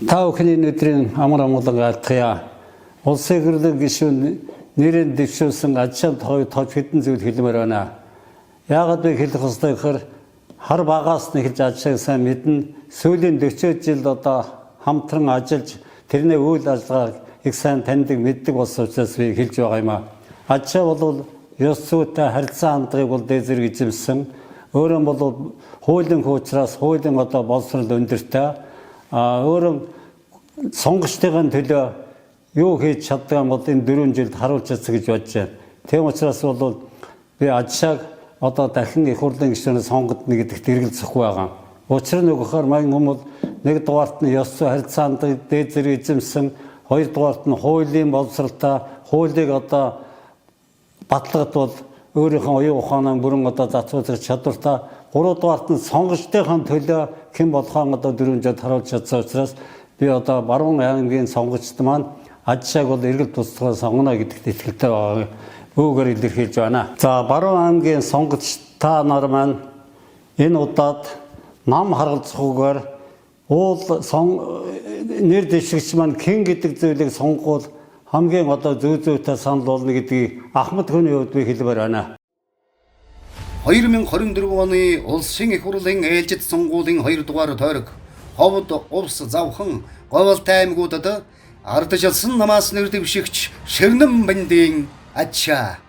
Та бүхний өдрийн амар амгалан айлтгая. Улсын хурлын гишүүн нэрийн дэвшүүлсэн ачаал тооч хэдэн зүйл хэлмээр байна. Яагаад би хэлэх ёстой гэхээр хар багаас нь хэлж ачааг сайн мэднэ. Сүүлийн 40 жил хамтран ажиллаж тэрний үйл ажиллагааг их сайн таньдаг мэддэг болсон учраас би хэлж байгаа юм аа. Ачаа бол ёс зүйтэй харилцан хандлагыг бол дээд зэрэг эзэмсэн. Өөрөө бол хуулийн хуучраас хуулийн боловсрол өндөртэй. Өөрөө сонгогчдын төлөө юу хийж чаддаг юм бол энэ 4 жилд харуулж чадсан гэж бодож байна. Тийм учраас бол би ачааг дахин их хурлын гишүүнээ сонгодно гэдэгт эргэлзэхгүй байгаа. Учир нь өгөхөөр маань хүмүүс нэг дугаарт нь ёс зүй харилцан хандлагыг дээд зэрэг эзэмсэн, хоёр дугаарт нь хуулийн боловсролтой хуулийг баталгад бол өөрийнхөө оюун ухаанаа бүрэн зацуулах чадвартай, гурав дугаарт нь сонгогчдын төлөө хэн болохоо 4 жилд харуулж чадсан учраас би Баруун аймгийн сонгогчд маань ачааг бол эргэл тусгай сонгоно гэдэгт итгэлтэй байгаа. Үүгээр илэрхийлж байна. За Баруун аймгийн сонгогч та нар маань энэ удаад нам харгалзахгүйгээр уул нэр дэвшигч маань хэн гэдэг зүйлийг сонгоход хамгийн зүйтэй санал болно гэдгийг Ахмад хүний хувьд би хэлмээр байна. 2024 оны улсын их хурлын ээлжид сонгуулийн 2 дугаар тойрог Ховд, Увс, Завхан, Говьолтай аймагуудад ардчилсан намаас нэр дэвшигч Ширнэн бандийн ачаа